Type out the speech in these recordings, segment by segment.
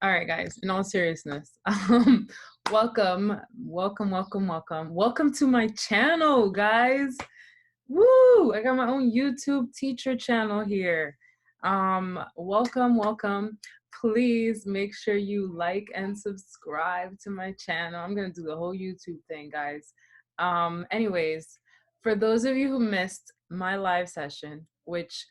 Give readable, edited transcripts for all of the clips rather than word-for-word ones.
All right, guys, in all seriousness, welcome to my channel, guys. Woo! I got my own YouTube teacher channel here. Welcome. Please make sure you like and subscribe to my channel. I'm gonna do the whole YouTube thing, guys. Anyways, for those of you who missed my live session, which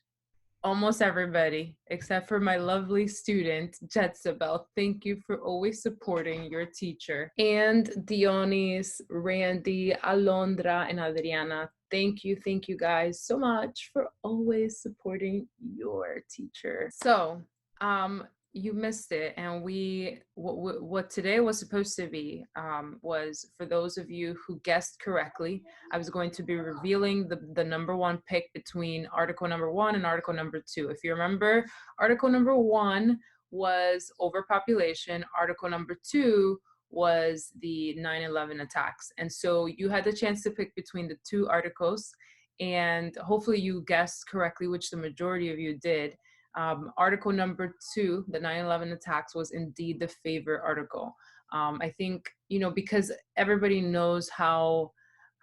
almost everybody except for my lovely student Jetsabel, thank you for always supporting your teacher, and Dionis, Randy, Alondra, and Adriana, thank you guys so much for always supporting your teacher. So you missed it, and what today was supposed to be was, for those of you who guessed correctly, I was going to be revealing the number one pick between article number 1 and article number 2. If you remember, article number 1 was overpopulation, article number 2 was the 9/11 attacks. And so you had the chance to pick between the two articles, and hopefully you guessed correctly, which the majority of you did. Article number 2, the 9/11 attacks, was indeed the favorite article. I think, because everybody knows how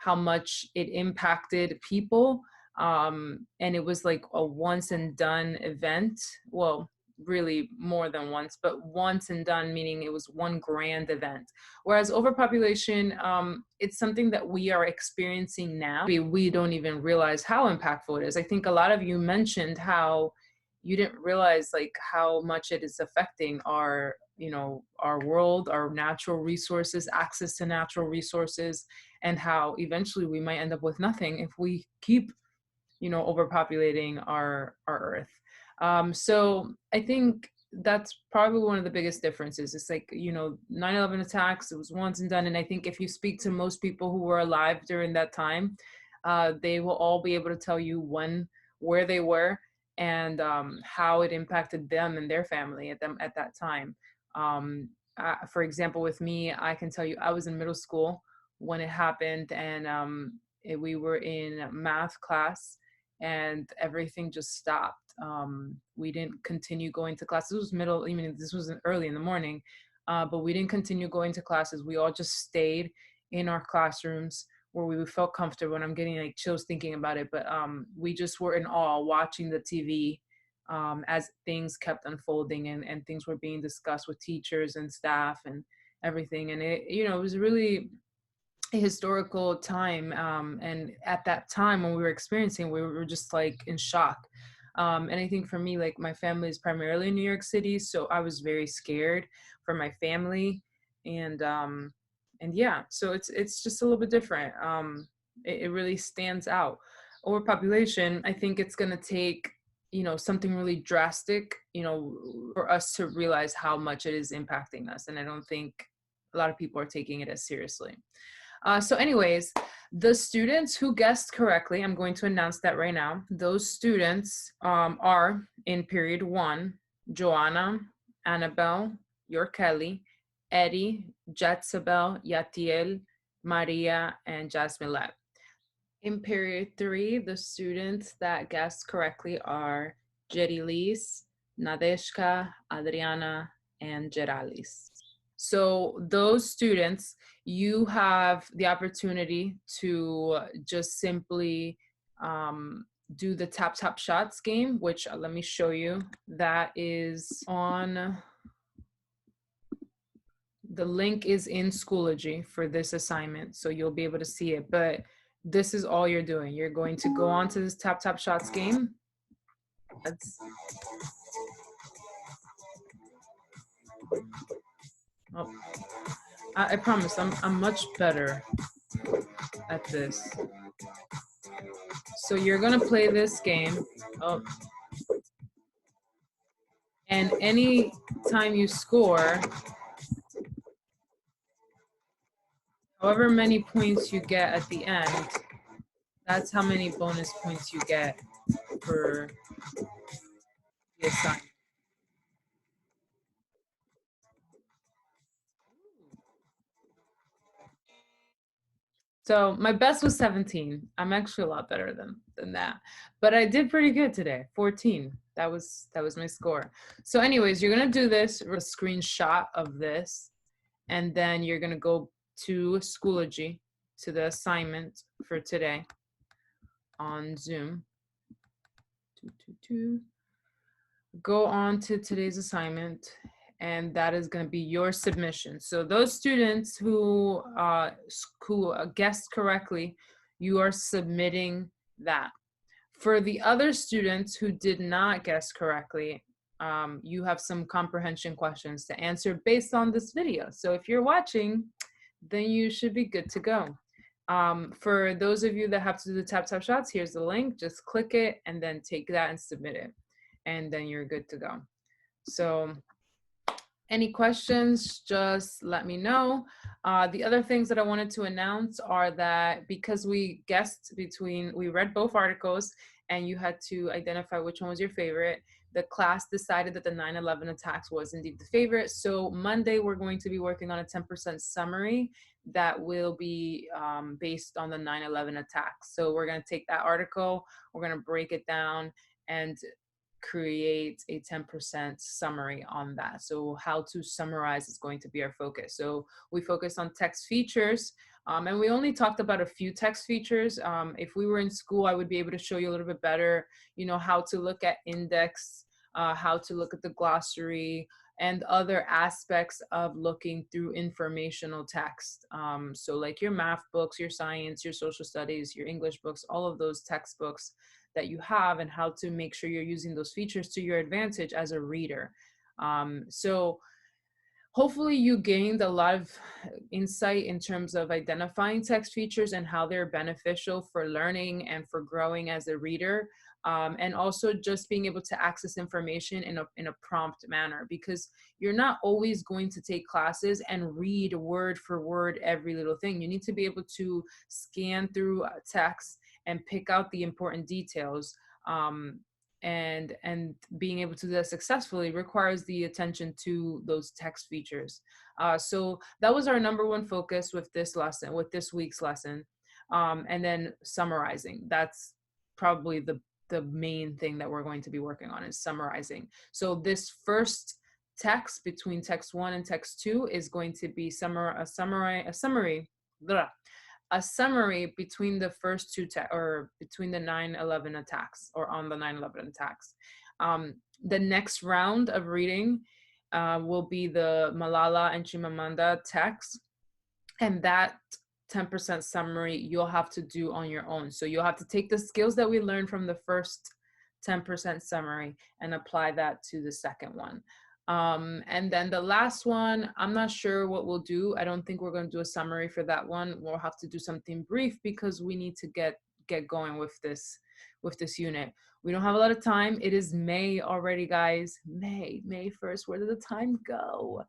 much it impacted people, and it was like a once and done event. Well, really more than once, but once and done, meaning it was one grand event. Whereas overpopulation, it's something that we are experiencing now. We don't even realize how impactful it is. I think a lot of you mentioned how you didn't realize like how much it is affecting our world, our natural resources, access to natural resources, and how eventually we might end up with nothing if we keep overpopulating our earth. So I think that's probably one of the biggest differences. It's like 9/11 attacks, it was once and done, and I think if you speak to most people who were alive during that time, they will all be able to tell you where they were, and how it impacted them and their family at that time. For example, with me, I can tell you I was in middle school when it happened, and we were in math class, and everything just stopped. We didn't continue going to classes. This was early in the morning, but we didn't continue going to classes. We all just stayed in our classrooms, where we felt comfortable, and I'm getting like chills thinking about it, but we just were in awe watching the TV as things kept unfolding, and things were being discussed with teachers and staff and everything. And it was really a historical time, and at that time when we were experiencing, we were just like in shock. And I think for me, like, my family is primarily in New York City, so I was very scared for my family, and yeah, so it's just a little bit different. It really stands out. Overpopulation, I think it's going to take something really drastic for us to realize how much it is impacting us, and I don't think a lot of people are taking it as seriously. So anyways, the students who guessed correctly, I'm going to announce that right now. Those students are, in period 1, Joanna, Annabelle, Yorkelly, Eddie, Jetsabel, Yatiel, Maria, and Jasmine. In period 3, the students that guessed correctly are Jerilis, Nadeshka, Adriana, and Geralis. So those students, you have the opportunity to just simply do the tap shots game, which let me show you. That is on, the link is in Schoology for this assignment, so you'll be able to see it. But this is all you're doing. You're going to go on to this tap shots game. I promise I'm much better at this. So you're gonna play this game. And any time you score, however many points you get at the end, that's how many bonus points you get for the assignment. So my best was 17. I'm actually a lot better than that. But I did pretty good today, 14. That was my score. So anyways, you're gonna do this, a screenshot of this, and then you're gonna go to Schoology, to the assignment for today on Zoom. Go on to today's assignment, and that is going to be your submission. So those students who guessed correctly, you are submitting that. For the other students who did not guess correctly, you have some comprehension questions to answer based on this video. So if you're watching, then you should be good to go. For those of you that have to do the tap shots, here's the link. Just click it and then take that and submit it, and then you're good to go. So any questions, just let me know. The other things that I wanted to announce are that because we read both articles and you had to identify which one was your favorite, the class decided that the 9/11 attacks was indeed the favorite. So Monday, we're going to be working on a 10% summary that will be based on the 9/11 attacks. So we're going to take that article, we're going to break it down and create a 10% summary on that. So how to summarize is going to be our focus. So we focus on text features, and we only talked about a few text features. If we were in school, I would be able to show you a little bit better, how to look at index, how to look at the glossary, and other aspects of looking through informational text. So like your math books, your science, your social studies, your English books, all of those textbooks that you have, and how to make sure you're using those features to your advantage as a reader. So hopefully you gained a lot of insight in terms of identifying text features and how they're beneficial for learning and for growing as a reader. And also just being able to access information in a prompt manner, because you're not always going to take classes and read word for word every little thing. You need to be able to scan through text and pick out the important details. And being able to do that successfully requires the attention to those text features. So that was our number one focus with this lesson, with this week's lesson. And then summarizing, that's probably the main thing that we're going to be working on, is summarizing. So this first text between text 1 and text 2 is going to be a summary between the first two or between the 9/11 attacks, or on the 9/11 attacks. The next round of reading will be the Malala and Chimamanda text, and that 10% summary you'll have to do on your own. So you'll have to take the skills that we learned from the first 10% summary and apply that to the second one. And then the last one, I'm not sure what we'll do. I don't think we're going to do a summary for that one. We'll have to do something brief because we need to get going with this unit. We don't have a lot of time. It is May already, guys. May 1st. Where did the time go?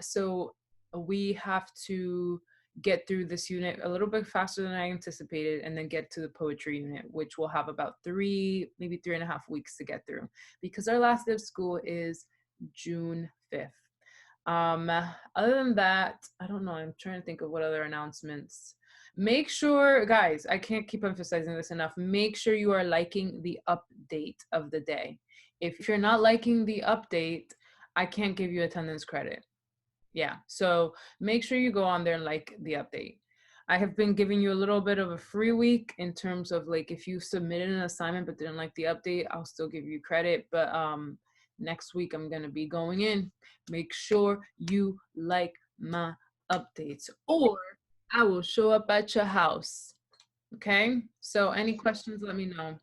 So we have to get through this unit a little bit faster than I anticipated, and then get to the poetry unit, which will have about maybe 3.5 weeks to get through, because our last day of school is June 5th. Other than that, I don't know. I'm trying to think of what other announcements. Make sure, guys, I can't keep emphasizing this enough. Make sure you are liking the update of the day. If you're not liking the update, I can't give you attendance credit. Yeah, so make sure you go on there and like the update. I have been giving you a little bit of a free week in terms of, like, if you submitted an assignment but didn't like the update, I'll still give you credit. But next week I'm gonna be going in. Make sure you like my updates, or I will show up at your house. Okay, so any questions, let me know.